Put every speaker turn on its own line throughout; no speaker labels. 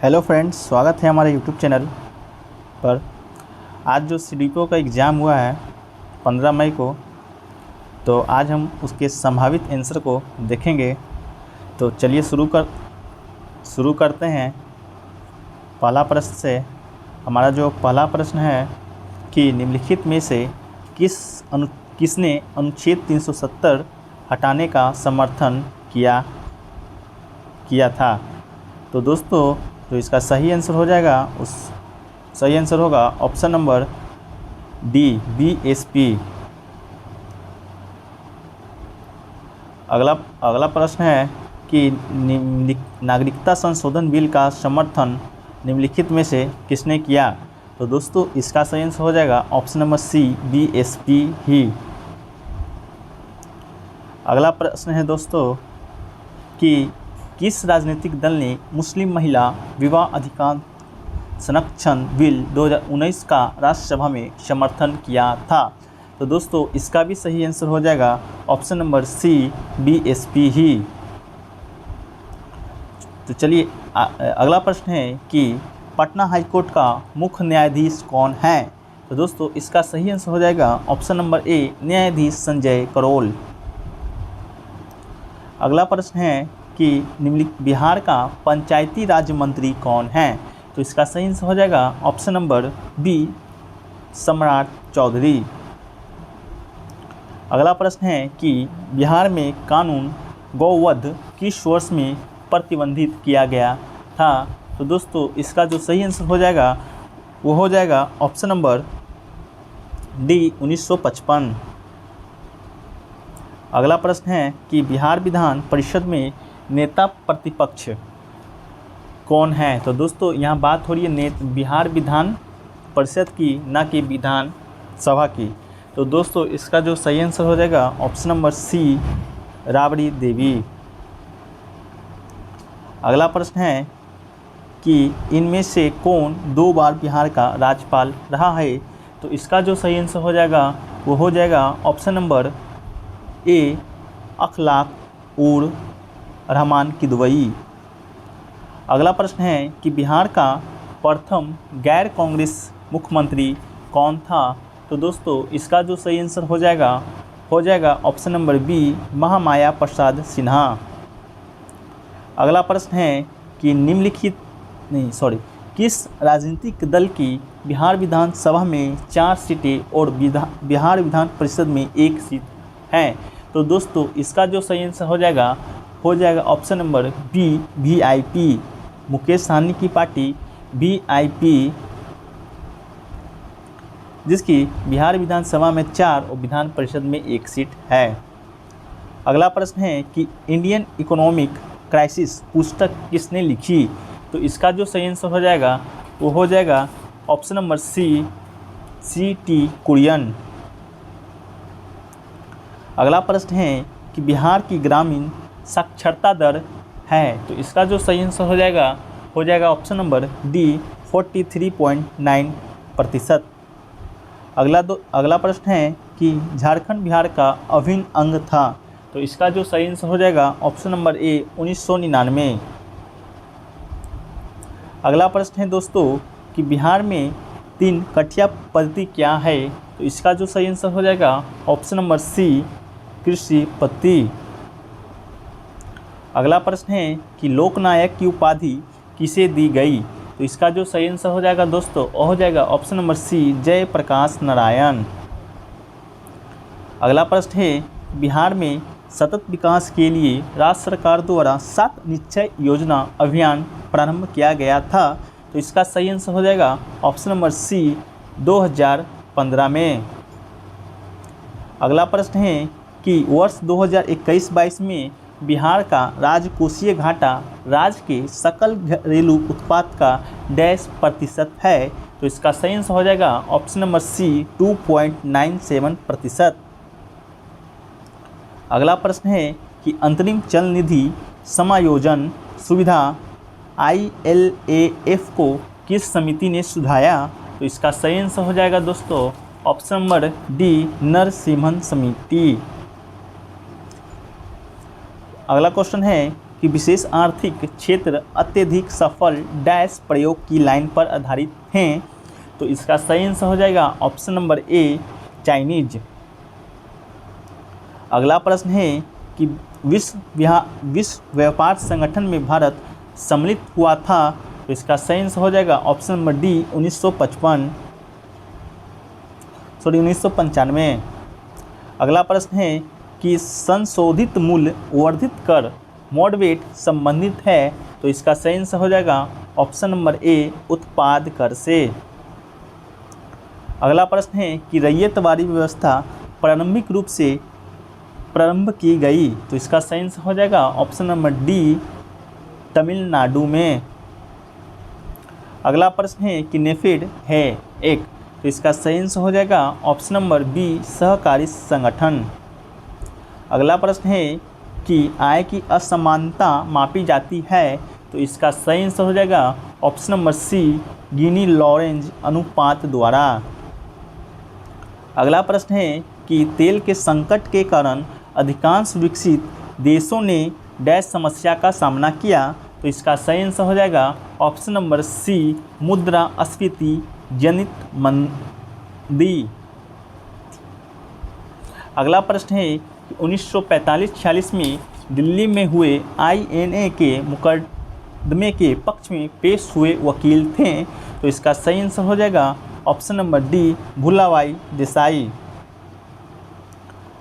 Hello friends, स्वागत है हमारे यूट्यूब चैनल पर। आज जो सीडीपीओ का एग्ज़ाम हुआ है 15 मई को, तो आज हम उसके संभावित आंसर को देखेंगे। तो चलिए शुरू करते हैं पहला प्रश्न से। हमारा जो पहला प्रश्न है कि निम्नलिखित में से किसने अनुच्छेद 370 हटाने का समर्थन किया था। तो दोस्तों, तो इसका सही आंसर हो जाएगा, सही आंसर होगा ऑप्शन नंबर डी, बीएसपी। अगला प्रश्न है कि नागरिकता संशोधन बिल का समर्थन निम्नलिखित में से किसने किया। तो दोस्तों, इसका सही आंसर हो जाएगा ऑप्शन नंबर सी, बीएसपी ही। अगला प्रश्न है दोस्तों कि किस राजनीतिक दल ने मुस्लिम महिला विवाह अधिकार संरक्षण बिल 2019 का राज्यसभा में समर्थन किया था। तो दोस्तों, इसका भी सही आंसर हो जाएगा ऑप्शन नंबर सी, बीएसपी ही। तो चलिए अगला प्रश्न है कि पटना हाईकोर्ट का मुख्य न्यायाधीश कौन है। तो दोस्तों, इसका सही आंसर हो जाएगा ऑप्शन नंबर ए, न्यायाधीश संजय करोल। अगला प्रश्न है कि निम्नलिखित बिहार का पंचायती राज मंत्री कौन है। तो इसका सही आंसर हो जाएगा ऑप्शन नंबर बी, सम्राट चौधरी। अगला प्रश्न है कि बिहार में कानून गौवध किस वर्ष में प्रतिबंधित किया गया था। तो दोस्तों, इसका जो सही आंसर हो जाएगा वो हो जाएगा ऑप्शन नंबर डी, 1955। अगला प्रश्न है कि बिहार विधान परिषद में नेता प्रतिपक्ष कौन है। तो दोस्तों, यहाँ बात हो रही है बिहार विधान परिषद की, ना कि विधान सभा की। तो दोस्तों, इसका जो सही आंसर हो जाएगा ऑप्शन नंबर सी, राबड़ी देवी। अगला प्रश्न है कि इनमें से कौन 2 बार बिहार का राज्यपाल रहा है। तो इसका जो सही आंसर हो जाएगा वो हो जाएगा ऑप्शन नंबर ए, अखलाक उर रहमान किदवई। अगला प्रश्न है कि बिहार का प्रथम गैर कांग्रेस मुख्यमंत्री कौन था। तो दोस्तों, इसका जो सही आंसर हो जाएगा option number B, Mahamaya Prasad Sinha. अगला प्रश्न है कि किस राजनीतिक दल की बिहार विधानसभा में 4 सीटें और बिहार विधान परिषद में 1 सीट है। तो दोस्तों, इसका जो सही आंसर हो जाएगा option number B, VIP. Mukesh Sahani की पार्टी वीआईपी, जिसकी बिहार विधानसभा में 4 और विधान परिषद में 1 सीट है। अगला प्रश्न है कि इंडियन इकोनॉमिक क्राइसिस पुस्तक किसने लिखी। तो इसका जो सही आंसर हो जाएगा वो हो जाएगा option number C, C T. Kurien. अगला प्रश्न है कि बिहार की ग्रामीण साक्षरता दर है। तो इसका जो सही आंसर हो जाएगा ऑप्शन नंबर डी, 43.9%। अगला प्रश्न है कि झारखंड बिहार का अभिन्न अंग था। तो इसका जो सही आंसर हो जाएगा ऑप्शन नंबर ए, 1999। अगला प्रश्न है दोस्तों कि बिहार में 3 कठिया पद्धति क्या है। तो इसका जो सही आंसर हो जाएगा ऑप्शन नंबर सी, कृषि पद्धति। अगला प्रश्न है कि लोकनायक की उपाधि किसे दी गई। तो इसका जो सही आंसर हो जाएगा दोस्तों वो हो जाएगा option number C, Jayaprakash Narayan. अगला प्रश्न है बिहार में सतत विकास के लिए राज्य सरकार द्वारा 7 निश्चय योजना अभियान प्रारंभ किया गया था। तो इसका सही आंसर हो जाएगा ऑप्शन नंबर सी, 2015 में। अगला प्रश्न है कि वर्ष 2021-22 में बिहार का राजकोषीय घाटा राज्य के सकल घरेलू उत्पाद का डैश प्रतिशत है। तो इसका सही आंसर हो जाएगा ऑप्शन नंबर सी, 2.97%। अगला प्रश्न है कि अंतरिम चल निधि समायोजन सुविधा ILAF को किस समिति ने सुझाया। तो इसका सही आंसर हो जाएगा दोस्तों ऑप्शन नंबर डी, नरसिम्हन समिति। अगला क्वेश्चन है कि विशेष आर्थिक क्षेत्र अत्यधिक सफल डैश प्रयोग की लाइन पर आधारित हैं। तो इसका सही आंसर हो जाएगा ऑप्शन नंबर ए चाइनीज। अगला प्रश्न है कि विश्व व्यापार संगठन में भारत सम्मिलित हुआ था। तो इसका सही आंसर हो जाएगा ऑप्शन नंबर डी 1995। अगला प्रश्न है कि संशोधित मूल्य वर्धित कर मॉडरेट संबंधित है। तो इसका सही आंसर हो जाएगा ऑप्शन नंबर ए उत्पाद कर से। अगला प्रश्न है कि रैयतवाड़ी व्यवस्था प्रारंभिक रूप से प्रारंभ की गई। तो इसका सही आंसर हो जाएगा ऑप्शन नंबर डी तमिलनाडु में। अगला प्रश्न है कि नेफेड है एक। तो इसका सही आंसर हो जाएगा ऑप्शन नंबर बी सहकारी संगठन। अगला प्रश्न है कि आय की असमानता मापी जाती है। तो इसका सही आंसर हो जाएगा ऑप्शन नंबर सी गिनी लॉरेंज अनुपात द्वारा। अगला प्रश्न है कि तेल के संकट के कारण अधिकांश विकसित देशों ने डैश समस्या का सामना किया। तो इसका सही आंसर हो जाएगा ऑप्शन नंबर सी मुद्रास्फीति जनित मंदी। अगला प्रश्न है कि 1945-46 में दिल्ली में हुए INA के मुकदमे के पक्ष में पेश हुए वकील थे। तो इसका सही आंसर हो जाएगा option number D Bhulabhai Desai.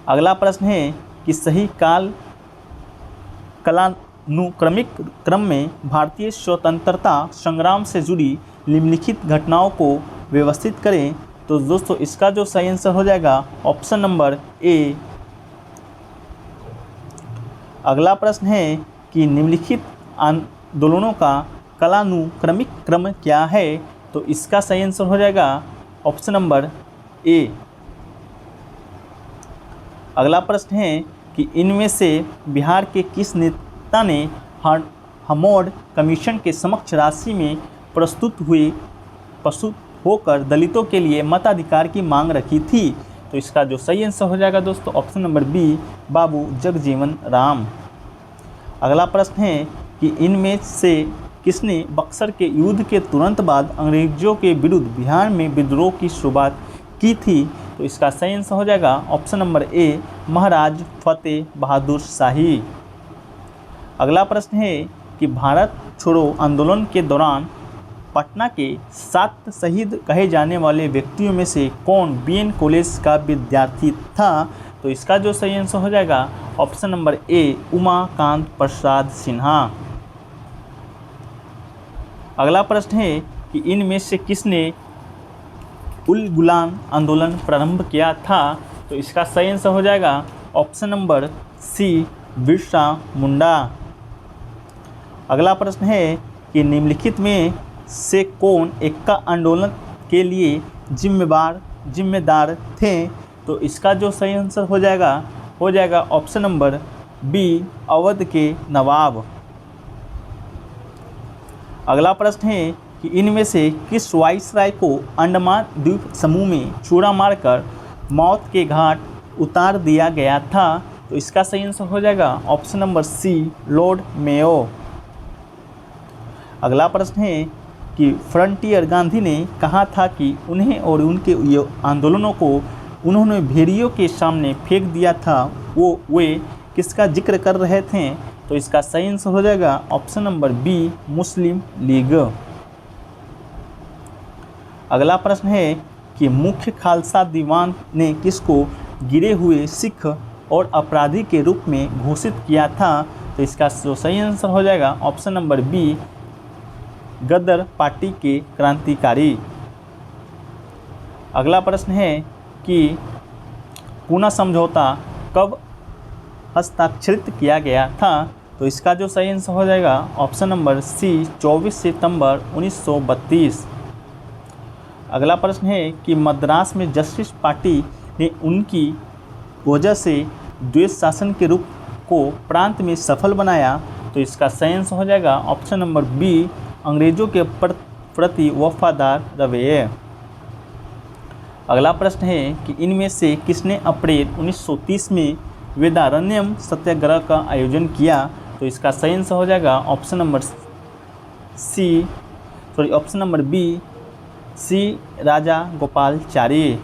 अगला प्रश्न है कि सही कालानुक्रमिक क्रम में भारतीय स्वतंत्रता संग्राम से जुड़ी निम्नलिखित घटनाओं को व्यवस्थित करें। तो दोस्तों इसका जो सही आंसर हो जाएगा ऑप्शन नंबर ए। अगला प्रश्न है कि निम्नलिखित आंदोलनों का कालानुक्रमिक क्रम क्या है। तो इसका सही आंसर हो जाएगा ऑप्शन नंबर ए। अगला प्रश्न है कि इनमें से बिहार के किस नेता ने हमोड कमीशन के समक्ष राशि में प्रस्तुत होकर दलितों के लिए मताधिकार की मांग रखी थी। तो इसका जो सही आंसर हो जाएगा दोस्तों ऑप्शन नंबर बी बाबू जगजीवन राम। अगला प्रश्न है कि इनमें से किसने बक्सर के युद्ध के तुरंत बाद अंग्रेजों के विरुद्ध बिहार में विद्रोह की शुरुआत की थी। तो इसका सही आंसर हो जाएगा ऑप्शन नंबर ए महाराज फतेह बहादुर शाही। अगला प्रश्न है कि भारत छोड़ो आंदोलन के दौरान पटना के 7 शहीद कहे जाने वाले व्यक्तियों में से कौन बीएन कॉलेज का विद्यार्थी था। तो इसका जो सही आंसर हो जाएगा ऑप्शन नंबर ए उमाकांत प्रसाद सिन्हा। अगला प्रश्न है कि इनमें से किसने उल गुलान आंदोलन प्रारंभ किया था। तो इसका सही आंसर हो जाएगा ऑप्शन नंबर सी बिरसा मुंडा। अगला प्रश्न है कि निम्नलिखित में से कौन एक्का आंदोलन के लिए जिम्मेदार थे। तो इसका जो सही आंसर हो जाएगा ऑप्शन नंबर बी अवध के नवाब। अगला प्रश्न है कि इनमें से किस वाइसराय को अंडमान द्वीप समूह में छुरा मारकर मौत के घाट उतार दिया गया था। तो इसका सही आंसर हो जाएगा option number C Lord Mayo. अगला प्रश्न है कि फ्रंटियर गांधी ने कहा था कि उन्हें और उनके आंदोलनों को उन्होंने भेड़ियों के सामने फेंक दिया था, वे किसका जिक्र कर रहे थे। तो इसका सही आंसर हो जाएगा ऑप्शन नंबर बी मुस्लिम लीग। अगला प्रश्न है कि मुख्य खालसा दीवान ने किसको गिरे हुए सिख और अपराधी के रूप में घोषित किया था। तो इसका जो सही आंसर हो जाएगा ऑप्शन नंबर बी गदर पार्टी के क्रांतिकारी। अगला प्रश्न है कि पूना समझौता कब हस्ताक्षरित किया गया था। तो इसका जो सही आंसर हो जाएगा ऑप्शन नंबर सी 24 सितंबर 1932। अगला प्रश्न है कि मद्रास में जस्टिस पार्टी ने उनकी वजह से द्वैत शासन के रूप को प्रांत में सफल बनाया। तो इसका सही आंसर हो जाएगा ऑप्शन नंबर बी अंग्रेजों के प्रति वफादार रवैये। अगला प्रश्न है कि इनमें से किसने अप्रैल 1930 में वेदारण्यम सत्याग्रह का आयोजन किया। तो इसका सही आंसर हो जाएगा ऑप्शन नंबर बी सी राजा गोपालचारी।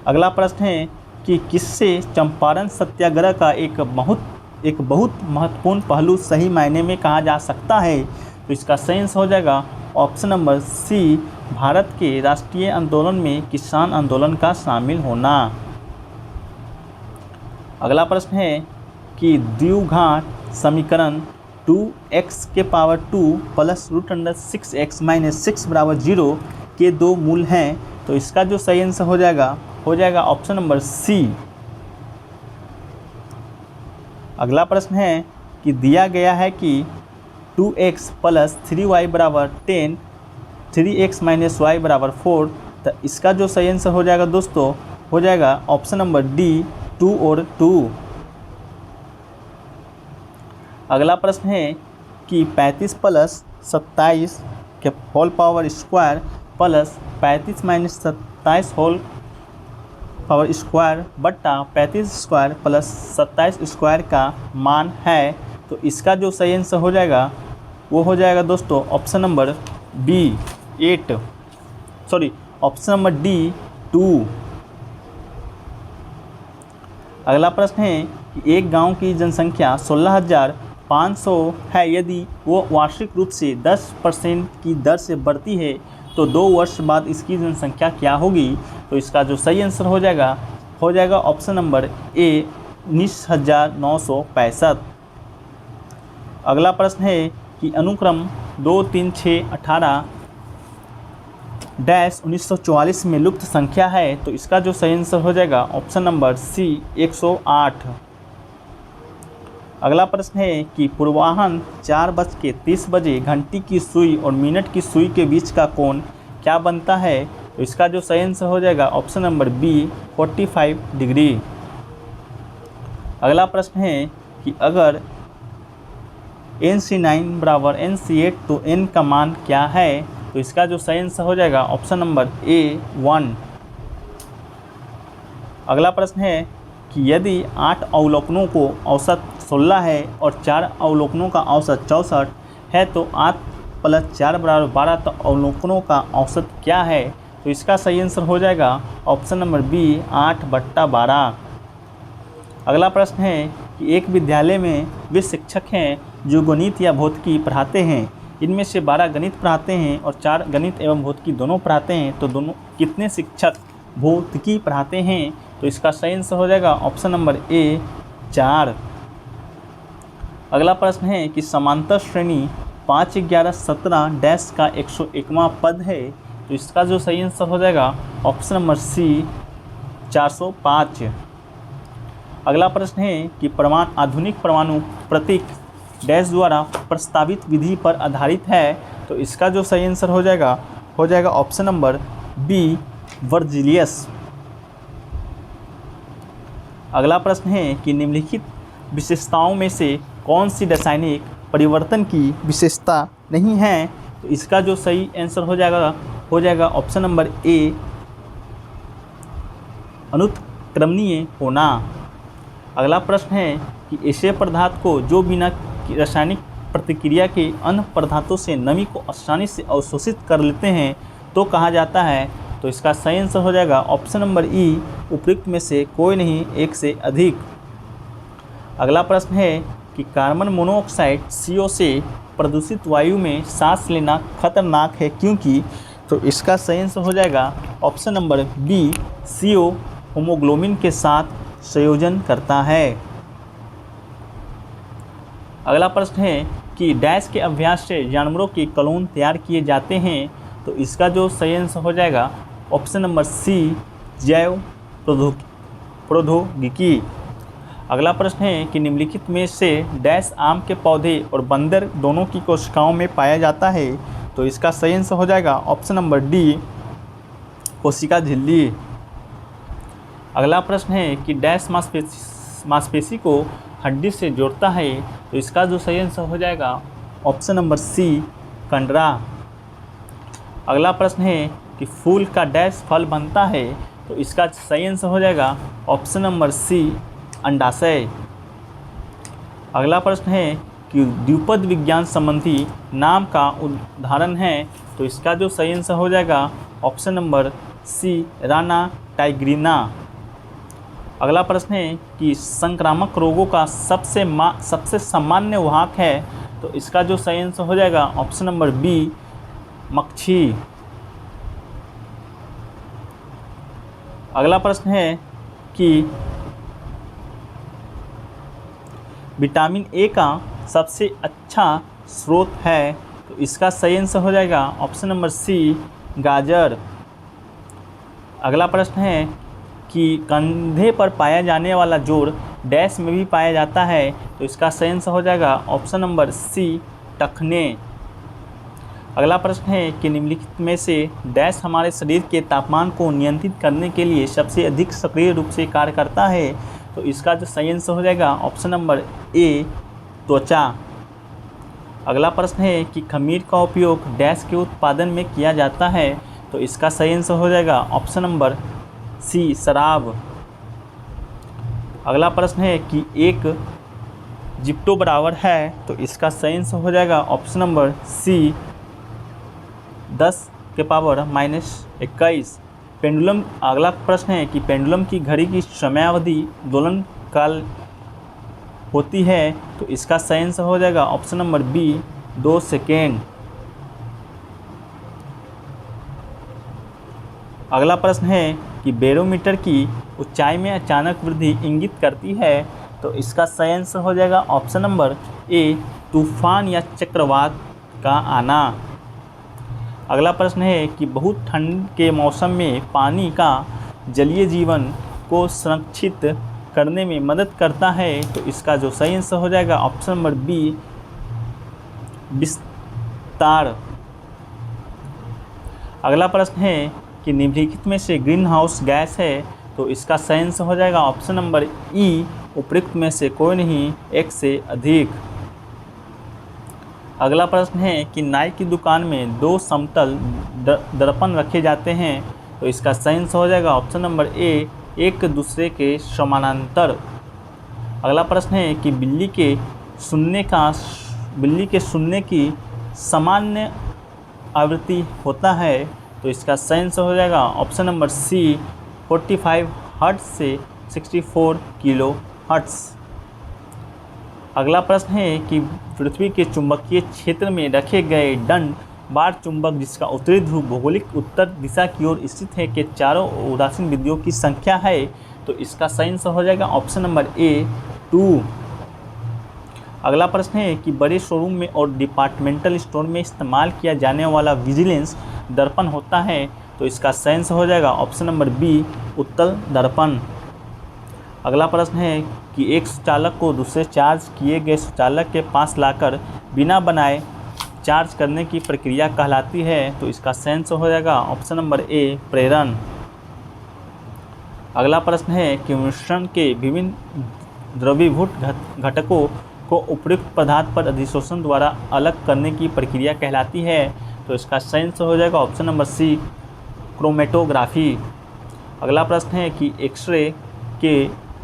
अगला प्रश्न है कि किससे चंपारण सत्याग्रह का एक बहुत महत्वपूर्ण पहलू सही मायने में कहा जा सकता है, तो इसका सही आंसर हो जाएगा ऑप्शन नंबर सी भारत के राष्ट्रीय आंदोलन में किसान आंदोलन का शामिल होना। अगला प्रश्न है कि द्विघात समीकरण 2x के पावर 2 प्लस √6x माइनस 6 बराबर 0 के दो मूल हैं, तो इसका जो सही आंसर हो जाएगा ऑप्शन नंबर सी। अगला प्रश्न है कि दिया गया है कि 2x प्लस 3y बराबर 10, 3x माइनस y बराबर 4, तो इसका जो सही आंसर हो जाएगा दोस्तों हो जाएगा ऑप्शन नंबर डी 2 और 2। अगला प्रश्न है कि 35 प्लस 27 के whole power square plus 35 minus 27 whole power square बट्टा 35 स्क्वायर प्लस 27 स्क्वायर का मान है, तो इसका जो सही आंसर हो जाएगा वो हो जाएगा दोस्तों option number B 8, option number D 2। अगला प्रश्न है कि एक गांव की जनसंख्या 16,500 है, यदि वो वार्षिक रूप से 10% की दर से बढ़ती है तो 2 वर्ष बाद इसकी जनसंख्या क्या होगी, तो इसका जो सही आंसर हो जाएगा ऑप्शन नंबर ए 19,965। अगला प्रश्न है कि अनुक्रम 2, 3, 6, 18 डैश 1944 में लुप्त संख्या है, तो इसका जो सही आंसर हो जाएगा ऑप्शन नंबर सी 108। अगला प्रश्न है कि पूर्वाह्न 4:30 बजे घंटी की सुई और मिनट की सुई के बीच का कोण क्या बनता है, तो इसका जो सही आंसर हो जाएगा ऑप्शन नंबर बी 45 डिग्री। अगला प्रश्न है कि अगर NC9 बराबर NC8 तो n का मान क्या है, तो इसका जो सही आंसर हो जाएगा ऑप्शन नंबर ए 1। अगला प्रश्न है कि यदि 8 अवलोकनों को औसत 16 है और 4 अवलोकनों का औसत 64 है तो 8 + 4 बराबर 12, तो अवलोकनों का औसत क्या है, तो इसका सही आंसर हो जाएगा ऑप्शन नंबर बी 8/12। अगला प्रश्न है कि एक विद्यालय में वे शिक्षक हैं जो गणित या भौतिकी पढ़ाते हैं, इनमें से 12 गणित पढ़ाते हैं और 4 गणित एवं भौतिकी दोनों पढ़ाते हैं, तो दोनों कितने शिक्षक भौतिकी पढ़ाते हैं, तो इसका सही आंसर हो जाएगा ऑप्शन नंबर ए 4। अगला प्रश्न है कि समांतर श्रेणी 5, 11, 17 डैश का 101वां पद है, तो इसका जो सही आंसर हो जाएगा ऑप्शन नंबर सी 405। अगला प्रश्न है कि आधुनिक परमाणु प्रतीक डैश द्वारा प्रस्तावित विधि पर आधारित है, तो इसका जो सही आंसर हो जाएगा ऑप्शन नंबर बी वर्जिलियस। अगला प्रश्न है कि निम्नलिखित विशेषताओं में से कौन सी रासायनिक परिवर्तन की विशेषता नहीं है, तो इसका जो सही आंसर हो जाएगा ऑप्शन नंबर ए अनुत्क्रमणीय होना। अगला प्रश्न है कि ऐसे पदार्थ को जो बिना रासायनिक प्रतिक्रिया के अन्य पदार्थों से नमी को आसानी से अवशोषित कर लेते हैं तो कहा जाता है, तो इसका सही आंसर हो जाएगा ऑप्शन नंबर ई उपयुक्त में से कोई नहीं, एक से अधिक। अगला प्रश्न है कि कार्बन मोनोऑक्साइड CO से प्रदूषित वायु में सांस लेना खतरनाक है क्योंकि, तो इसका सही आंसर हो जाएगा option number B CO haemoglobin के साथ संयोजन करता है। अगला प्रश्न है कि डैश के अभ्यास से जानवरों के क्लोन तैयार किए जाते हैं, तो इसका जो सही आंसर हो जाएगा ऑप्शन नंबर सी जैव प्रौद्योगिकी। अगला प्रश्न है कि निम्नलिखित में से डैश आम के पौधे और बंदर दोनों की कोशिकाओं में पाया जाता है, तो इसका सही आंसर हो जाएगा ऑप्शन नंबर डी कोशिका झिल्ली। अगला प्रश्न है कि डैश मांसपेशी को हड्डी से जोड़ता है, तो इसका जो सही आंसर हो जाएगा ऑप्शन नंबर सी कंडरा। अगला प्रश्न है कि फूल का डैश फल बनता है, तो इसका सही आंसर हो जाएगा ऑप्शन नंबर सी अंडाशय। अगला प्रश्न है कि द्विपद विज्ञान संबंधी नाम का उदाहरण है, तो इसका जो सही आंसर हो जाएगा ऑप्शन नंबर सी, राना टाइग्रीना। अगला प्रश्न है कि संक्रामक रोगों का सबसे सामान्य वाहक है, तो इसका जो सही आंसर हो जाएगा ऑप्शन नंबर बी, मक्खी। अगला प्रश्न है कि विटामिन ए का सबसे अच्छा स्रोत है, तो इसका सही आंसर हो जाएगा ऑप्शन नंबर सी, गाजर। अगला प्रश्न है कि कंधे पर पाया जाने वाला जोड़ डैश में भी पाया जाता है, तो इसका सही आंसर हो जाएगा ऑप्शन नंबर सी, टखने। अगला प्रश्न है कि निम्नलिखित में से डैश हमारे शरीर के तापमान को नियंत्रित करने के लिए सबसे अधिक सक्रिय रूप से कार्य करता है, तो इसका जो सही आंसर हो जाएगा ऑप्शन नंबर ए, त्वचा। अगला प्रश्न है कि खमीर का उपयोग डैश के उत्पादन में किया जाता है, तो इसका सही आंसर हो जाएगा ऑप्शन नंबर सी, शराब। अगला प्रश्न है कि एक जिप्टो बराबर है, तो इसका सही आंसर हो जाएगा ऑप्शन नंबर सी, 10⁻⁻21। पेंडुलम। अगला प्रश्न है कि पेंडुलम की घड़ी की समयावधि दोलन काल होती है, तो इसका सही आंसर हो जाएगा ऑप्शन नंबर बी, 2 सेकेंड। अगला प्रश्न है कि बैरोमीटर की ऊंचाई में अचानक वृद्धि इंगित करती है, तो इसका सही आंसर हो जाएगा ऑप्शन नंबर ए, तूफान या चक्रवात का आना। अगला प्रश्न है कि बहुत ठंड के मौसम में पानी का जलीय जीवन को संरक्षित करने में मदद करता है, तो इसका जो सही आंसर हो जाएगा ऑप्शन नंबर बी, विस्तार। अगला प्रश्न है कि निम्नलिखित में से ग्रीन हाउस गैस है, तो इसका सही आंसर हो जाएगा ऑप्शन नंबर ई, उपरोक्त में से कोई नहीं, एक से अधिक। अगला प्रश्न है कि नाई की दुकान में 2 समतल दर्पण रखे जाते हैं, तो इसका सही आंसर हो जाएगा ऑप्शन नंबर ए, एक दूसरे के समानांतर। अगला प्रश्न है कि बिल्ली के सुनने की सामान्य आवृत्ति होता है, तो इसका सही आंसर हो जाएगा ऑप्शन नंबर सी, 45 हर्ट्ज से 64 किलो हर्ट्ज। अगला प्रश्न है कि पृथ्वी के चुंबकीय क्षेत्र में रखे गए दंड बार चुंबक जिसका उत्तरी ध्रुव भौगोलिक उत्तर दिशा की ओर स्थित है के चारों उदासीन बिंदुओं की संख्या है, तो इसका सही आंसर हो जाएगा ऑप्शन नंबर ए, 2। अगला प्रश्न है कि बड़े शोरूम में और डिपार्टमेंटल स्टोर में इस्तेमाल किया जाने वाला विजिलेंस दर्पण होता है, तो इसका सही आंसर हो जाएगा ऑप्शन नंबर बी, उत्तल दर्पण। अगला प्रश्न है कि एक शौचालक को दूसरे चार्ज किए गए शौचालक के पास लाकर बिना बनाए चार्ज करने की प्रक्रिया कहलाती है, तो इसका सही आंसर हो जाएगा ऑप्शन नंबर ए, प्रेरण। अगला प्रश्न है कि मिश्रण के विभिन्न द्रवीभूत घटकों को उपयुक्त पदार्थ पर अधिशोषण द्वारा अलग करने की प्रक्रिया कहलाती है, तो इसका सही आंसर हो जाएगा ऑप्शन नंबर सी, क्रोमेटोग्राफी। अगला प्रश्न है कि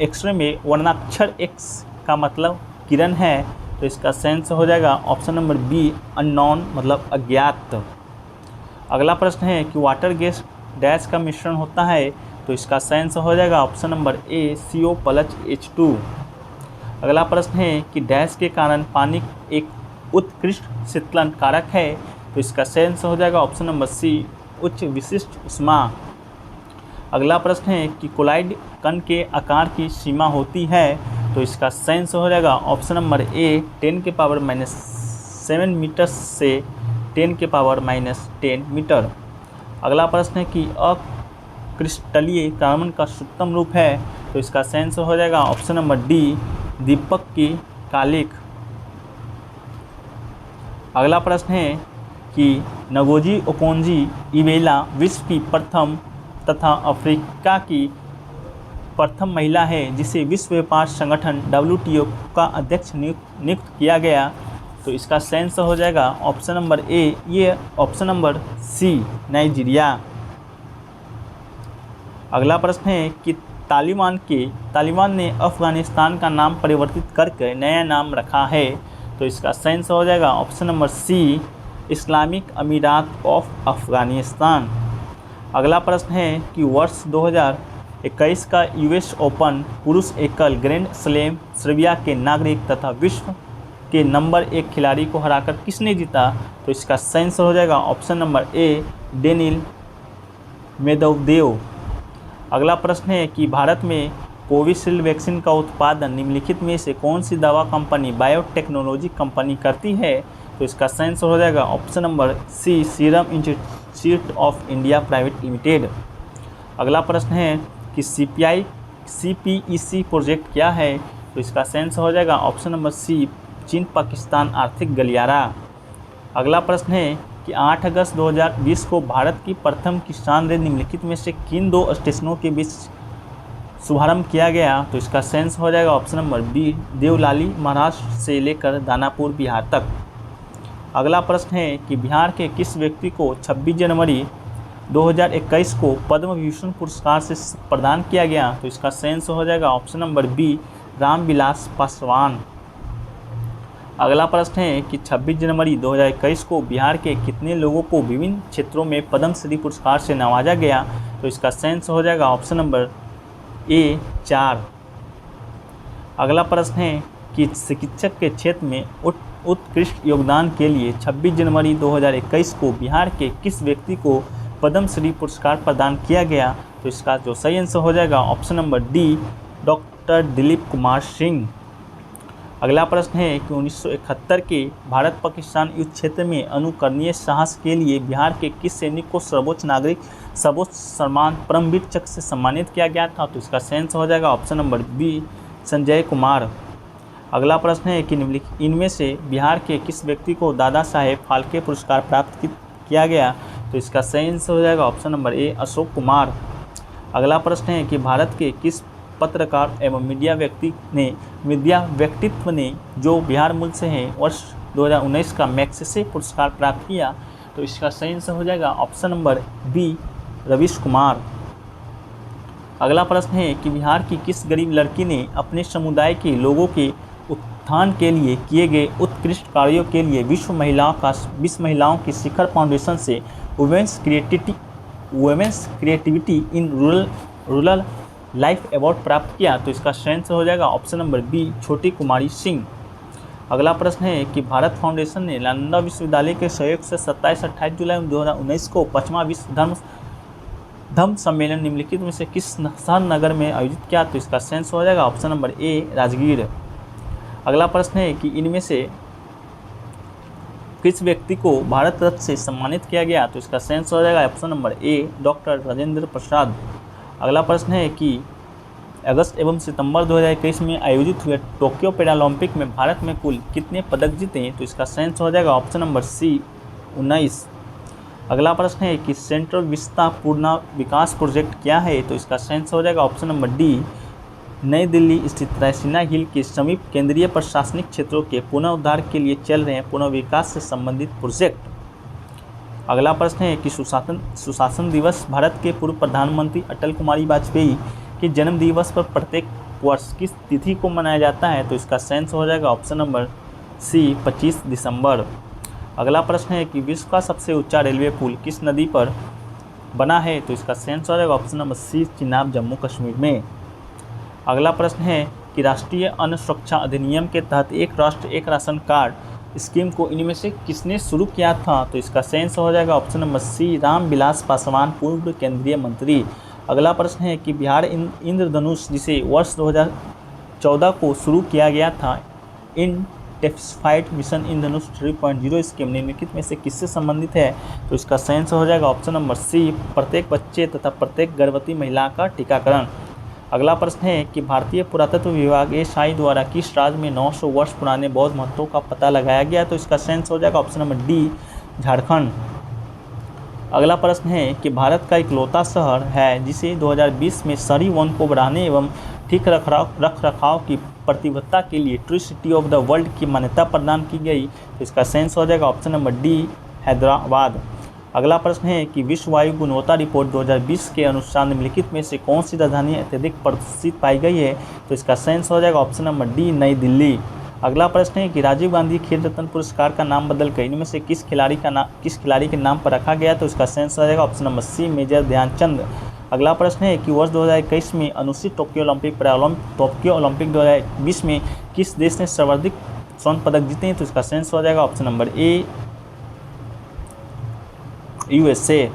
एक्सरे में वर्णाक्षर एक्स का मतलब किरण है, तो इसका सही आंसर हो जाएगा ऑप्शन नंबर बी, अननोन मतलब अज्ञात। अगला प्रश्न है कि वाटर गैस डैश का मिश्रण होता है, तो इसका सही आंसर हो जाएगा ऑप्शन नंबर ए, CO+H2। अगला प्रश्न है कि डैश के कारण पानी एक उत्कृष्ट शीतलन कारक है, तो इसका सही आंसर हो जाएगा ऑप्शन नंबर सी, उच्च विशिष्ट ऊष्मा। अगला प्रश्न है कि कोलाइड कण के आकार की सीमा होती है, तो इसका सही आंसर हो जाएगा ऑप्शन नंबर ए, 10⁻⁻7 मीटर से 10⁻⁻10 मीटर। अगला प्रश्न है कि अक्रिस्टलीय कार्बन का सूक्ष्म रूप है, तो इसका सही आंसर हो जाएगा ऑप्शन नंबर डी, दीपक की कालिक। अगला प्रश्न है कि नगोजी ओकोंजी-इवेला विश्व की प्रथम तथा अफ्रीका की प्रथम महिला है जिसे विश्व व्यापार संगठन WTO का अध्यक्ष नियुक्त किया गया, तो इसका सही आंसर हो जाएगा ऑप्शन नंबर ए, ये ऑप्शन नंबर सी, नाइजीरिया। अगला प्रश्न है कि तालिबान ने अफगानिस्तान का नाम परिवर्तित करके नया नाम रखा है? तो इसका सही आंसर हो जाएगा ऑप्शन नंबर सी, इस्लामिक अमीरात ऑफ अफगानिस्तान। अगला प्रश्न है कि वर्ष 2021 का यूएस ओपन पुरुष एकल ग्रैंड स्लैम सर्बिया के नागरिक तथा विश्व के नंबर 1 खिलाड़ी को हराकर किसने जीता? तो इसका सही आंसर हो जाएगा ऑप्शन नंबर ए, डेनिल मेदवेदेव। अगला प्रश्न है कि भारत में कोविशील्ड वैक्सीन का उत्पादन निम्नलिखित में से कौन सी दवा कंपनी बायोटेक्नोलॉजी कंपनी करती है? तो इसका सही आंसर हो जाएगा option number C, serum institute of India private limited. अगला प्रश्न है कि CPEC प्रोजेक्ट क्या है? तो इसका सही आंसर हो जाएगा ऑप्शन नंबर सी, चीन पाकिस्तान आर्थिक गलियारा। अगला प्रश्न है कि 8 अगस्त 2020 को भारत की प्रथम किसान रेल निम्नलिखित में से किन 2 स्टेशनों के बीच शुभारंभ किया गया? तो इसका सही आंसर हो जाएगा option number B, Deolali Maharashtra से लेकर दानापुर बिहार तक। अगला प्रश्न है कि बिहार के किस व्यक्ति को 26 जनवरी 2021 को पद्म विभूषण पुरस्कार से प्रदान किया गया? तो इसका सही आंसर हो जाएगा option number B, Ramvilas Paswan. अगला प्रश्न है कि 26 जनवरी 2021 को बिहार के कितने लोगों को विभिन्न क्षेत्रों में पद्मश्री पुरस्कार से नवाजा गया? तो इसका सही आंसर हो जाएगा ऑप्शन नंबर ए, 4। अगला प्रश्न है कि चिकित्सक के क्षेत्र में उत्कृष्ट योगदान के लिए 26 जनवरी 2021 को बिहार के किस व्यक्ति को पद्मश्री पुरस्कार प्रदान किया गया? तो इसका जो सही आंसर हो जाएगा option number D, doctor Dilip Kumar Singh. अगला प्रश्न है कि 1971 के भारत पाकिस्तान युद्ध क्षेत्र में अनुकरणीय साहस के लिए बिहार के किस सैनिक को सर्वोच्च सम्मान परमवीर चक्र से सम्मानित किया गया था? तो इसका सही आंसर हो जाएगा option number B, Sanjay Kumar. अगला प्रश्न है कि निम्नलिखित इनमें से बिहार के किस व्यक्ति को दादा साहेब फाल्के पुरस्कार प्राप्त किया गया? तो इसका सही आंसर हो जाएगा ऑप्शन नंबर ए, अशोक कुमार। अगला प्रश्न है कि भारत के किस पत्रकार एवं मीडिया व्यक्तित्व ने जो बिहार मूल से हैं वर्ष 2019 का मैग्सेसे पुरस्कार प्राप्त किया? तो इसका सही आंसर हो जाएगा option number B, Ravish Kumar. अगला प्रश्न है कि बिहार की किस गरीब लड़की ने अपने समुदाय के लोगों के उत्थान के लिए किए गए उत्कृष्ट कार्यों के लिए विश्व महिलाओं की शिखर फाउंडेशन से women's creativity in rural life award प्राप्त किया? तो इसका सही आंसर हो जाएगा ऑप्शन नंबर बी, छोटी कुमारी सिंह। अगला प्रश्न है कि भारत फाउंडेशन ने नालंदा विश्वविद्यालय के सहयोग से 27-28 जुलाई 2019 को 5वां विश्व धम्म सम्मेलन निम्नलिखित में से किस शहर नगर में आयोजित किया? तो इसका सही आंसर हो जाएगा ऑप्शन नंबर ए, राजगीर। अगला प्रश्न है कि इनमें से किस व्यक्ति को भारत रत्न से सम्मानित किया गया? तो इसका सही आंसर हो जाएगा option number A, doctor Rajendra Prasad. अगला प्रश्न है कि अगस्त एवं सितंबर 2021 में आयोजित हुए टोक्यो पैरालंपिक में भारत में कुल कितने पदक जीते? तो इसका सही आंसर हो जाएगा ऑप्शन नंबर सी, 19। अगला प्रश्न है कि सेंट्रल विस्ता पूर्ण विकास प्रोजेक्ट क्या है? तो इसका सही आंसर हो जाएगा ऑप्शन नंबर डी, नई दिल्ली स्थित रायसीना हिल के समीप केंद्रीय प्रशासनिक क्षेत्रों के पुनरुद्धार के लिए चल रहे पुनर्विकास से संबंधित प्रोजेक्ट। अगला प्रश्न है कि सुशासन दिवस भारत के पूर्व प्रधानमंत्री अटल कुमारी वाजपेयी के जन्म दिवस पर प्रत्येक वर्ष किस तिथि को मनाया जाता है? तो इसका सही आंसर हो जाएगा ऑप्शन नंबर सी, 25 दिसंबर। अगला प्रश्न है कि विश्व का सबसे ऊंचा रेलवे पुल किस नदी पर बना है? तो इसका सही आंसर हो जाएगा option number C, Chenab, Jammu Kashmir में। अगला प्रश्न है कि राष्ट्रीय अन्न सुरक्षा अधिनियम के तहत एक राष्ट्र एक राशन कार्ड स्कीम को इनमें से किसने शुरू किया था? तो इसका सही आंसर हो जाएगा option number C, Ramvilas Paswan, पूर्व केंद्रीय मंत्री। अगला प्रश्न है कि बिहार इंद्रधनुष जिसे वर्ष 2014 को शुरू किया गया था इंटेंसिफाइड मिशन इंद्रधनुष 3.0 स्कीम निम्नलिखित में से किससे संबंधित है? तो इसका सही आंसर हो जाएगा ऑप्शन नंबर सी, प्रत्येक बच्चे तथा प्रत्येक गर्भवती महिला का टीकाकरण। अगला प्रश्न है कि भारतीय पुरातत्व विभाग एएसआई द्वारा किस राज्य में 900 वर्ष पुराने बौद्ध महलों का पता लगाया गया? तो इसका सही आंसर हो जाएगा ऑप्शन नंबर डी, झारखंड। अगला प्रश्न है कि भारत का इकलौता शहर है जिसे 2020 में शहरी वन को बढ़ाने एवं ठीक रखरखाव की प्रतिबद्धता के लिए tree city of the world की मान्यता प्रदान की गई? तो इसका सही आंसर हो जाएगा ऑप्शन नंबर डी, हैदराबाद। अगला प्रश्न है कि विश्व वायु गुणवत्ता रिपोर्ट 2020 के अनुसार निम्नलिखित में से कौन सी राजधानी अत्यधिक प्रदूषित पाई गई है? तो इसका सही आंसर हो जाएगा ऑप्शन नंबर डी, नई दिल्ली। अगला प्रश्न है कि राजीव गांधी खेल रत्न पुरस्कार का नाम बदलकर इनमें से किस खिलाड़ी के नाम पर रखा गया? तो इसका सही आंसर हो जाएगा option number C, major Dhyan Chand. अगला प्रश्न है कि वर्ष 2021 में अनुष्ठित टोक्यो ओलंपिक 2020 में किस देश ने सर्वाधिक स्वर्ण पदक जीते हैं? तो इसका सही आंसर हो जाएगा ऑप्शन नंबर ए, USA।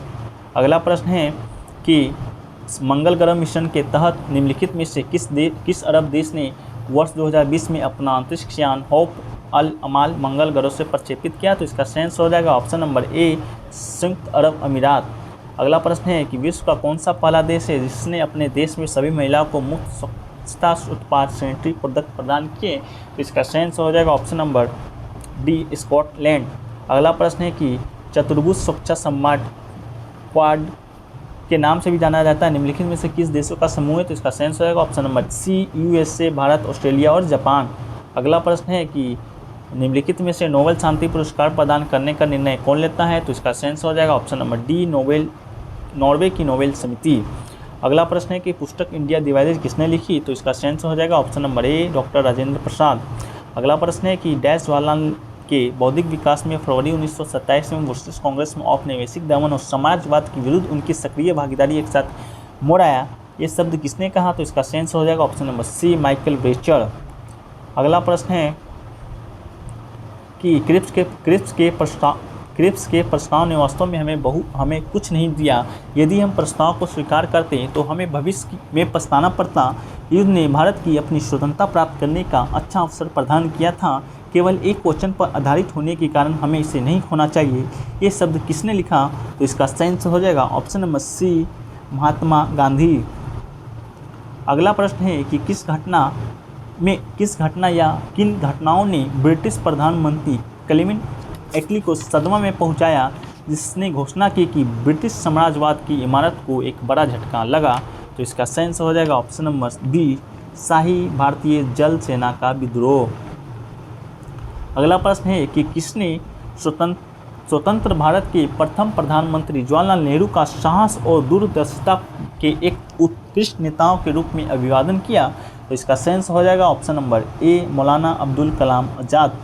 अगला प्रश्न है कि मंगल ग्रह मिशन के तहत निम्नलिखित में से किस अरब देश ने वर्ष 2020 में अपना अंतरिक्ष यान होप अल अमाल मंगल ग्रह से प्रक्षेपित किया? तो इसका सही आंसर हो जाएगा ऑप्शन नंबर ए, संयुक्त अरब अमीरात। अगला प्रश्न है कि विश्व का कौन सा पहला देश है जिसने अपने देश में सभी महिलाओं को मुफ्त स्वच्छता उत्पाद सैनिटरी प्रोडक्ट प्रदान किए? तो इसका सही आंसर हो जाएगा ऑप्शन नंबर डी, स्कॉटलैंड। अगला प्रश्न है कि चतुर्भुज सुरक्षा सम्राट क्वाड के नाम से भी जाना जाता है, निम्नलिखित में से किस देशों का समूह है? तो इसका सही आंसर होगा option number C, USA, Bharat, Australia और जापान। अगला प्रश्न है कि निम्नलिखित में से नोबेल शांति पुरस्कार प्रदान करने का निर्णय कौन लेता है? तो इसका सही आंसर हो जाएगा ऑप्शन नंबर डी, नॉर्वे की नोबेल समिति। अगला प्रश्न है कि पुस्तक इंडिया डिवाइडेड किसने लिखी? तो इसका सही आंसर हो जाएगा option number A, doctor Rajendra Prasad. अगला प्रश्न है कि डैश जवाहरलाल के बौद्धिक विकास में फरवरी 1927 में ब्रिटिश कांग्रेस में औपनिवेशिक दमन और समाजवाद के विरुद्ध उनकी सक्रिय भागीदारी एक साथ मोड़ आया, ये शब्द किसने कहा? तो इसका सही आंसर हो जाएगा ऑप्शन नंबर सी, माइकल बेचर। अगला प्रश्न है कि क्रिप्स के प्रस्ताव ने वास्तव में हमें कुछ नहीं दिया। यदि हम प्रस्ताव को स्वीकार करते तो हमें भविष्य में पछताना पड़ता। युद्ध ने भारत की अपनी स्वतंत्रता प्राप्त करने का अच्छा अवसर प्रदान किया था। केवल एक क्वेश्चन पर आधारित होने के कारण हमें इसे नहीं खोना चाहिए। ये शब्द किसने लिखा? तो इसका सही आंसर हो जाएगा ऑप्शन नंबर सी, महात्मा गांधी। अगला प्रश्न है कि किस घटना या किन घटनाओं ने ब्रिटिश प्रधानमंत्री क्लेमेंट एटली को सदमा में पहुंचाया, जिसने घोषणा की कि ब्रिटिश साम्राज्यवाद की इमारत को एक बड़ा झटका लगा? तो इसका सही आंसर हो जाएगा ऑप्शन नंबर डी, शाही भारतीय जल सेना का विद्रोह। अगला प्रश्न है कि किसने स्वतंत्र भारत के प्रथम प्रधानमंत्री जवाहरलाल नेहरू का साहस और दूरदर्शिता के एक उत्कृष्ट नेताओं के रूप में अभिवादन किया? तो इसका सही आंसर हो जाएगा ऑप्शन नंबर ए, मौलाना अब्दुल कलाम आज़ाद।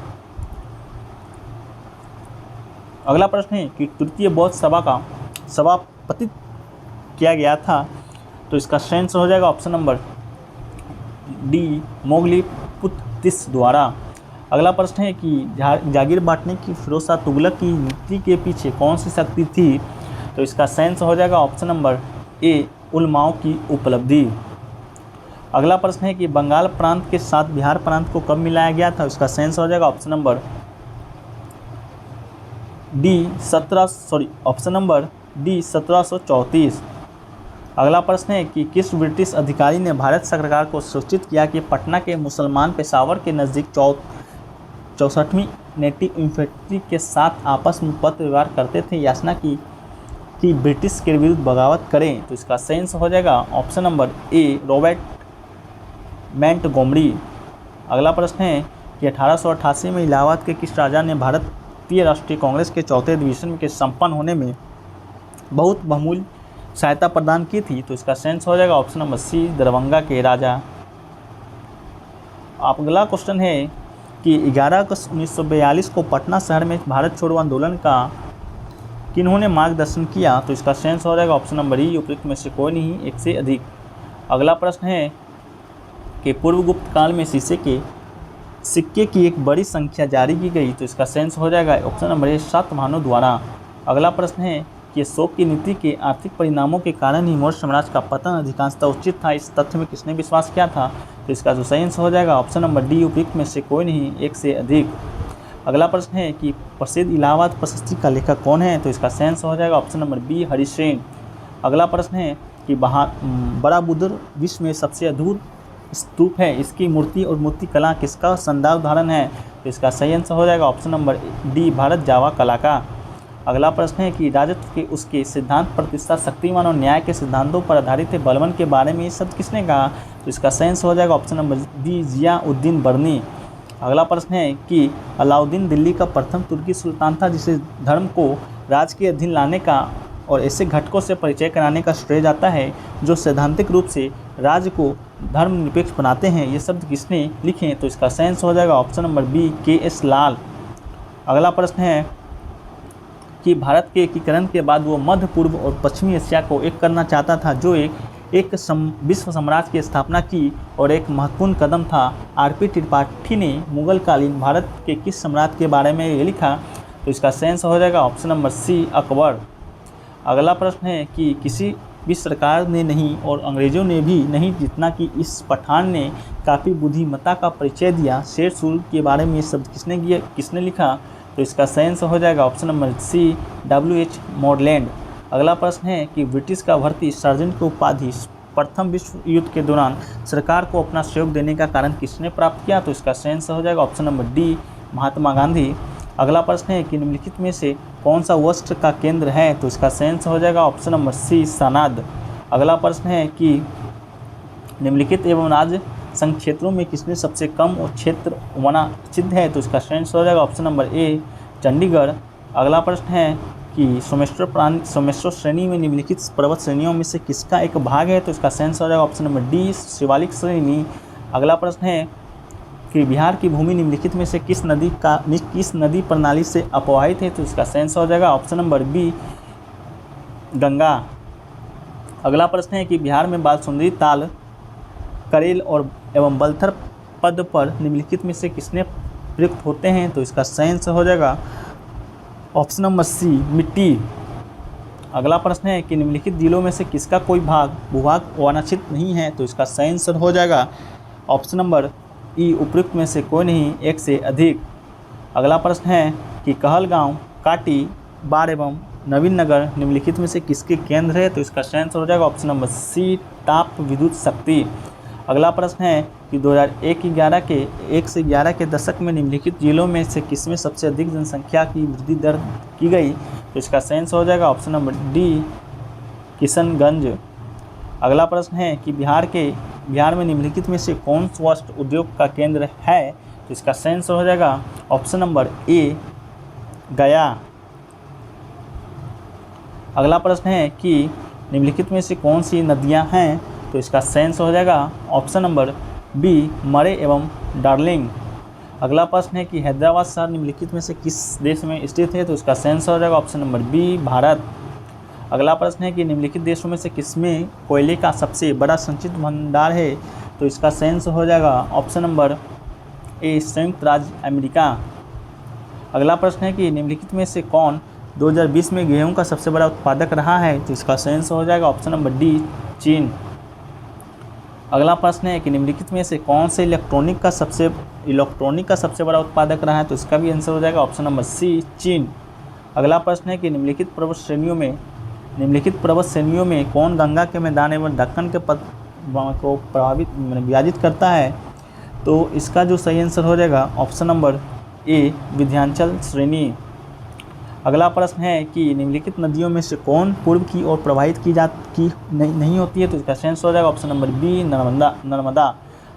अगला प्रश्न है कि तृतीय बौद्ध सभा का सभापतित्व किया गया था? तो इसका सही आंसर हो जाएगा ऑप्शन नंबर डी, मोगली पुत्तिस द्वारा। अगला प्रश्न है कि जागीर बांटने की फिरोज शाह तुगलक की नीति के पीछे कौन सी शक्ति थी? तो इसका सही आंसर हो जाएगा ऑप्शन नंबर ए, उलमाओं की उपलब्धि। अगला प्रश्न है कि बंगाल प्रांत के साथ बिहार प्रांत को कब मिलाया गया था? इसका सही आंसर हो जाएगा ऑप्शन नंबर डी 1734। अगला प्रश्न है कि किस ब्रिटिश अधिकारी ने भारत सरकार को सूचित किया कि पटना के मुसलमान पेशावर के नज़दीक 64वीं नेटिव इन्फेंट्री के साथ आपस में पत्र व्यवहार करते थे, याचना की कि ब्रिटिश के विरुद्ध बगावत करें? तो इसका सही आंसर हो जाएगा ऑप्शन नंबर ए, रॉबर्ट मोंटगोमरी। अगला प्रश्न है कि 1888 में इलाहाबाद के किस राजा ने भारतीय राष्ट्रीय कांग्रेस के चौथे अधिवेशन के संपन्न होने में बहुत बहुमूल्य सहायता प्रदान की थी? तो इसका सही आंसर हो जाएगा ऑप्शन नंबर सी, दरभंगा के राजा। अगला क्वेश्चन है कि 11 अगस्त 1942 को पटना शहर में भारत छोड़ो आंदोलन का किन्होंने मार्गदर्शन किया? तो इसका सही आंसर हो जाएगा ऑप्शन नंबर ई, उपयुक्त में से कोई नहीं, एक से अधिक। अगला प्रश्न है कि पूर्व गुप्त काल में शीशे के सिक्के की एक बड़ी संख्या जारी की गई? तो इसका सही आंसर हो जाएगा ऑप्शन नंबर ए, सातवाहनों द्वारा। अगला प्रश्न है कि अशोक की नीति के आर्थिक परिणामों के कारण ही मौर्य साम्राज्य का पतन अधिकांशतः उचित था, इस तथ्य में किसने विश्वास किया था? तो इसका जो सही आंसर हो जाएगा ऑप्शन नंबर डी, उपयुक्त में से कोई नहीं, एक से अधिक। अगला प्रश्न है कि प्रसिद्ध इलाहाबाद प्रशस्ति का लेखक कौन है? तो इसका सही आंसर हो जाएगा ऑप्शन नंबर बी, हरिसेन। अगला प्रश्न है कि बड़ा बुद्र विश्व में सबसे अद्भुत स्तूप है, इसकी मूर्ति और मूर्ति कला किसका शानदार उदाहरण है? तो इसका सही आंसर हो जाएगा ऑप्शन नंबर डी, भारत जावा कला का। अगला प्रश्न है कि राजत्व के उसके सिद्धांत प्रतिष्ठा, शक्तिमान और न्याय के सिद्धांतों पर आधारित है, बलवन के बारे में ये शब्द किसने कहा? तो इसका सही आंसर हो जाएगा ऑप्शन नंबर डी, जियाउद्दीन बर्नी। अगला प्रश्न है कि अलाउद्दीन दिल्ली का प्रथम तुर्की सुल्तान था जिसे धर्म को राज्य के अधीन लाने का और ऐसे घटकों से परिचय कराने का श्रेय जाता है जो सैद्धांतिक रूप से राज्य को धर्मनिरपेक्ष बनाते हैं। ये शब्द किसने लिखे? तो इसका सही आंसर हो जाएगा ऑप्शन नंबर बी, के.एस. लाल। अगला प्रश्न है कि भारत के एकीकरण के बाद वो मध्य पूर्व और पश्चिमी एशिया को एक करना चाहता था, जो एक विश्व साम्राज्य की स्थापना की और एक महत्वपूर्ण कदम था। आर.पी. त्रिपाठी ने मुगल कालीन भारत के किस सम्राट के बारे में ये लिखा? तो इसका सही आंसर हो जाएगा ऑप्शन नंबर सी, अकबर। अगला प्रश्न है कि किसी भी सरकार ने नहीं और अंग्रेजों ने भी नहीं जितना कि इस पठान ने काफ़ी बुद्धिमत्ता का परिचय दिया। शेर सूर्य के बारे में ये शब्द किसने लिखा? तो इसका सही आंसर हो जाएगा ऑप्शन नंबर सी, W.H. मोरलैंड। अगला प्रश्न है कि ब्रिटिश का भर्ती सार्जेंट की उपाधि प्रथम विश्व युद्ध के दौरान सरकार को अपना सहयोग देने का कारण किसने प्राप्त किया? तो इसका सही आंसर हो जाएगा option number D, Mahatma Gandhi. अगला प्रश्न है कि निम्नलिखित में से कौन सा वस्त्र का केंद्र है? तो इसका सही आंसर हो जाएगा ऑप्शन नंबर सी, सनद। अगला प्रश्न है कि निम्नलिखित एवं राज्य संघ क्षेत्रों में किसने सबसे कम और क्षेत्र वनाच्छिद्र है? तो इसका सही आंसर हो जाएगा ऑप्शन नंबर ए, चंडीगढ़। अगला प्रश्न है कि सोमेश्वर श्रेणी में निम्नलिखित पर्वत श्रेणियों में से किसका एक भाग है? तो इसका सही आंसर हो जाएगा ऑप्शन नंबर डी, शिवालिक श्रेणी। अगला प्रश्न है कि बिहार की भूमि निम्नलिखित में से किस नदी प्रणाली से अपवाहित है? तो इसका सही आंसर हो जाएगा ऑप्शन नंबर बी, गंगा। अगला प्रश्न है कि बिहार में बालसुंदरी ताल, करेल और एवं बलथर पद पर निम्नलिखित में से किसने प्रयुक्त होते हैं? तो इसका सही आंसर हो जाएगा ऑप्शन नंबर सी, मिट्टी। अगला प्रश्न है कि निम्नलिखित जिलों में से किसका कोई भूभाग वनाच्छिद्र नहीं है? तो इसका सही आंसर हो जाएगा ऑप्शन नंबर ई, उपयुक्त में से कोई नहीं, एक से अधिक। अगला प्रश्न है कि कहलगांव, काटी, बाढ़ एवं नवीन नगर निम्नलिखित में से किसके केंद्र है? तो इसका सही आंसर हो जाएगा ऑप्शन नंबर सी, ताप विद्युत शक्ति। अगला प्रश्न है कि 2001 से 11 के दशक में निम्नलिखित जिलों में से किसमें सबसे अधिक जनसंख्या की वृद्धि दर की गई? तो इसका सही आंसर हो जाएगा ऑप्शन नंबर डी, किशनगंज। अगला प्रश्न है कि बिहार में निम्नलिखित में से कौन वस्त्र उद्योग का केंद्र है? तो इसका सही आंसर हो जाएगा ऑप्शन नंबर ए, गया। अगला प्रश्न है कि निम्नलिखित में से कौन सी नदियां हैं? तो इसका सही आंसर हो जाएगा ऑप्शन नंबर बी, मरे एवं डार्लिंग। अगला प्रश्न है कि हैदराबाद शहर निम्नलिखित में से किस देश में स्थित है? तो इसका सही आंसर हो जाएगा ऑप्शन नंबर बी, भारत। अगला प्रश्न है कि निम्नलिखित देशों में से किसमें कोयले का सबसे बड़ा संचित भंडार है? तो इसका सही आंसर हो जाएगा ऑप्शन नंबर ए, संयुक्त राज्य अमेरिका। अगला प्रश्न है कि निम्नलिखित में से कौन 2020 में गेहूं का सबसे बड़ा उत्पादक रहा है? तो इसका सही आंसर हो जाएगा ऑप्शन नंबर डी, चीन। अगला प्रश्न है कि निम्नलिखित में से कौन से इलेक्ट्रॉनिक का सबसे बड़ा उत्पादक रहा है? तो इसका भी आंसर हो जाएगा ऑप्शन नंबर सी, चीन। अगला प्रश्न है कि निम्नलिखित पर्वत श्रेणियों में कौन गंगा के मैदान एवं दक्कन के पद को विभाजित करता है? तो इसका जो सही आंसर हो जाएगा ऑप्शन नंबर ए, विंध्याचल श्रेणी। अगला प्रश्न है कि निम्नलिखित नदियों में से कौन पूर्व की ओर प्रवाहित नहीं होती है? तो इसका सही आंसर हो जाएगा ऑप्शन नंबर बी, नर्मदा।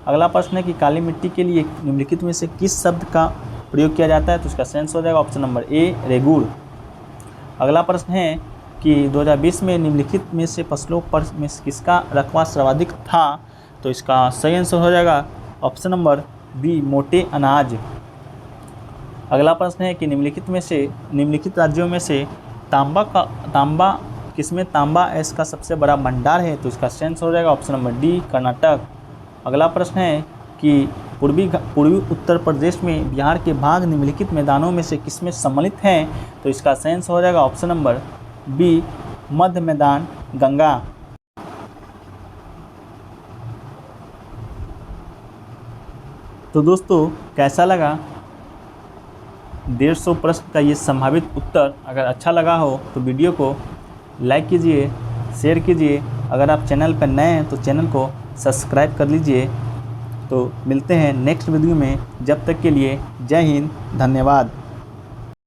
अगला प्रश्न है कि काली मिट्टी के लिए निम्नलिखित में से किस शब्द का प्रयोग किया जाता है? तो इसका सही आंसर हो जाएगा ऑप्शन नंबर ए, रेगुड़। अगला प्रश्न है कि 2020 में निम्नलिखित में से फसलों पर में किसका रकबा सर्वाधिक था? तो इसका सही आंसर हो जाएगा ऑप्शन नंबर बी, मोटे अनाज। अगला प्रश्न है कि निम्नलिखित राज्यों में से किसमें तांबा एस का सबसे बड़ा भंडार है? तो इसका सही आंसर हो जाएगा ऑप्शन नंबर डी, कर्नाटक। अगला प्रश्न है कि पूर्वी उत्तर प्रदेश में बिहार के भाग निम्नलिखित मैदानों में से किसमें सम्मिलित हैं? तो इसका सही आंसर हो जाएगा ऑप्शन नंबर बी, मध्य मैदान, गंगा। तो दोस्तों कैसा लगा 150 प्रश्न का ये संभावित उत्तर? अगर अच्छा लगा हो तो वीडियो को लाइक कीजिए, शेयर कीजिए। अगर आप चैनल पर नए हैं तो चैनल को सब्सक्राइब कर लीजिए। तो मिलते हैं नेक्स्ट वीडियो में, जब तक के लिए जय हिंद, धन्यवाद।